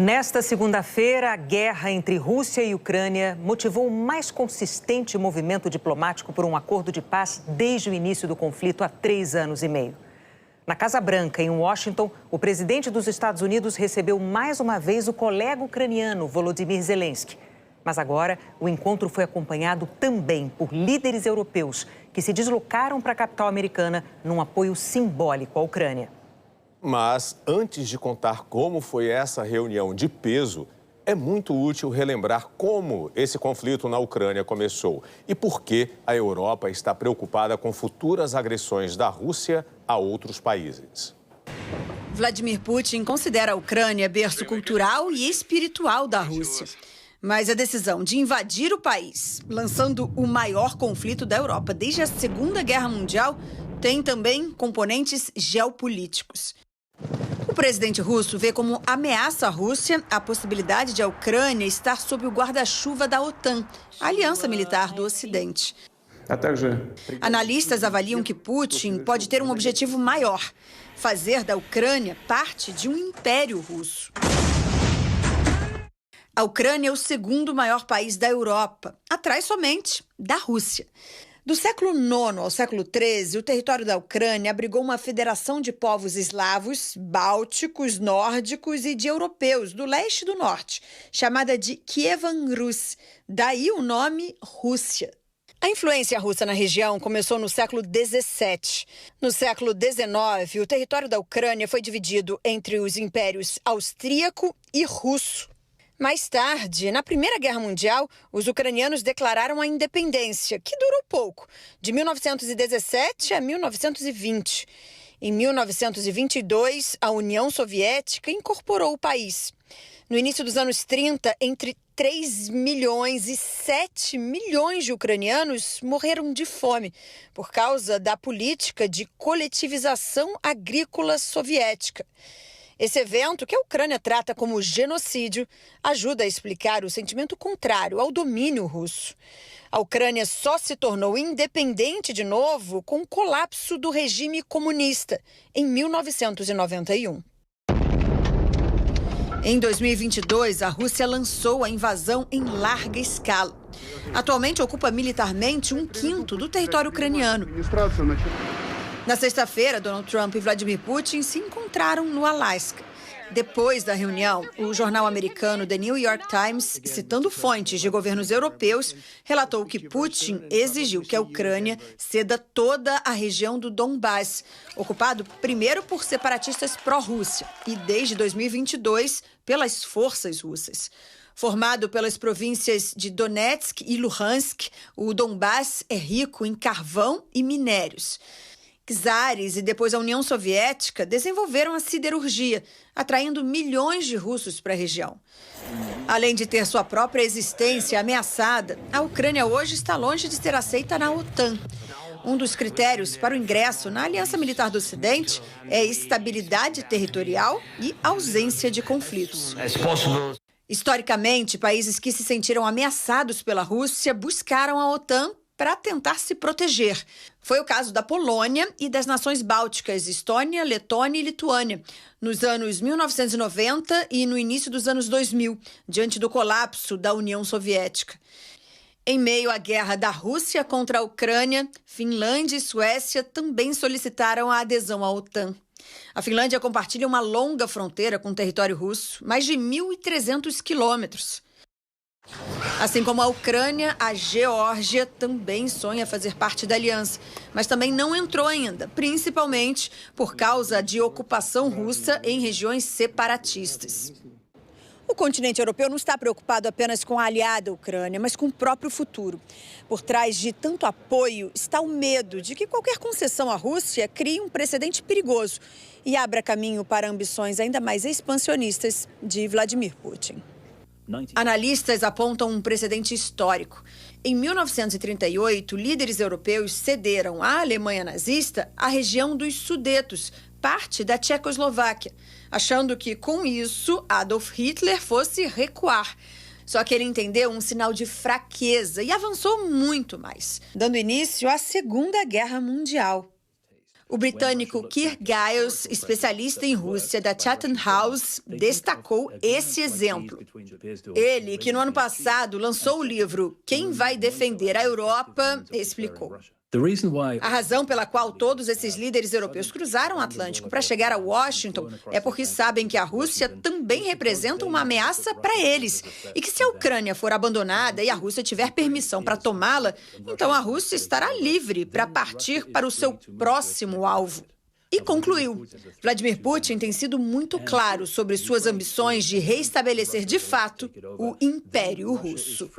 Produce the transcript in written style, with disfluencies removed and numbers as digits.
Nesta segunda-feira, a guerra entre Rússia e Ucrânia motivou o mais consistente movimento diplomático por um acordo de paz desde o início do conflito há 3 anos e meio. Na Casa Branca, em Washington, o presidente dos Estados Unidos recebeu mais uma vez o colega ucraniano Volodymyr Zelensky. Mas agora, o encontro foi acompanhado também por líderes europeus que se deslocaram para a capital americana num apoio simbólico à Ucrânia. Mas, antes de contar como foi essa reunião de peso, é muito útil relembrar como esse conflito na Ucrânia começou e por que a Europa está preocupada com futuras agressões da Rússia a outros países. Vladimir Putin considera a Ucrânia berço cultural e espiritual da Rússia. Mas a decisão de invadir o país, lançando o maior conflito da Europa desde a Segunda Guerra Mundial, tem também componentes geopolíticos. O presidente russo vê como ameaça à Rússia a possibilidade de a Ucrânia estar sob o guarda-chuva da OTAN, a aliança militar do Ocidente. Analistas avaliam que Putin pode ter um objetivo maior: fazer da Ucrânia parte de um império russo. A Ucrânia é o segundo maior país da Europa, atrás somente da Rússia. Do século IX ao século XIII, o território da Ucrânia abrigou uma federação de povos eslavos, bálticos, nórdicos e de europeus do leste e do norte, chamada de Kievan Rus, daí o nome Rússia. A influência russa na região começou no século XVII. No século XIX, o território da Ucrânia foi dividido entre os impérios austríaco e russo. Mais tarde, na Primeira Guerra Mundial, os ucranianos declararam a independência, que durou pouco, de 1917 a 1920. Em 1922, a União Soviética incorporou o país. No início dos anos 30, entre 3 milhões e 7 milhões de ucranianos morreram de fome por causa da política de coletivização agrícola soviética. Esse evento, que a Ucrânia trata como genocídio, ajuda a explicar o sentimento contrário ao domínio russo. A Ucrânia só se tornou independente de novo com o colapso do regime comunista, em 1991. Em 2022, a Rússia lançou a invasão em larga escala. Atualmente ocupa militarmente 1/5 do território ucraniano. Na sexta-feira, Donald Trump e Vladimir Putin se encontraram no Alasca. Depois da reunião, o jornal americano The New York Times, citando fontes de governos europeus, relatou que Putin exigiu que a Ucrânia ceda toda a região do Donbass, ocupado primeiro por separatistas pró-Rússia e, desde 2022, pelas forças russas. Formado pelas províncias de Donetsk e Luhansk, o Donbass é rico em carvão e minérios. Czares e depois a União Soviética desenvolveram a siderurgia, atraindo milhões de russos para a região. Além de ter sua própria existência ameaçada, a Ucrânia hoje está longe de ser aceita na OTAN. Um dos critérios para o ingresso na Aliança Militar do Ocidente é estabilidade territorial e ausência de conflitos. Historicamente, países que se sentiram ameaçados pela Rússia buscaram a OTAN para tentar se proteger. Foi o caso da Polônia e das nações bálticas, Estônia, Letônia e Lituânia, nos anos 1990 e no início dos anos 2000, diante do colapso da União Soviética. Em meio à guerra da Rússia contra a Ucrânia, Finlândia e Suécia também solicitaram a adesão à OTAN. A Finlândia compartilha uma longa fronteira com o território russo, mais de 1.300 quilômetros. Assim como a Ucrânia, a Geórgia também sonha fazer parte da aliança, mas também não entrou ainda, principalmente por causa de ocupação russa em regiões separatistas. O continente europeu não está preocupado apenas com a aliada Ucrânia, mas com o próprio futuro. Por trás de tanto apoio está o medo de que qualquer concessão à Rússia crie um precedente perigoso e abra caminho para ambições ainda mais expansionistas de Vladimir Putin. Analistas apontam um precedente histórico. Em 1938, líderes europeus cederam à Alemanha nazista a região dos Sudetos, parte da Tchecoslováquia, achando que, com isso, Adolf Hitler fosse recuar. Só que ele entendeu um sinal de fraqueza e avançou muito mais, dando início à Segunda Guerra Mundial. O britânico Keir Giles, especialista em Rússia da Chatham House, destacou esse exemplo. Ele, que no ano passado lançou o livro Quem vai defender a Europa, explicou. A razão pela qual todos esses líderes europeus cruzaram o Atlântico para chegar a Washington é porque sabem que a Rússia também representa uma ameaça para eles e que se a Ucrânia for abandonada e a Rússia tiver permissão para tomá-la, então a Rússia estará livre para partir para o seu próximo alvo. E concluiu: Vladimir Putin tem sido muito claro sobre suas ambições de reestabelecer de fato o Império Russo.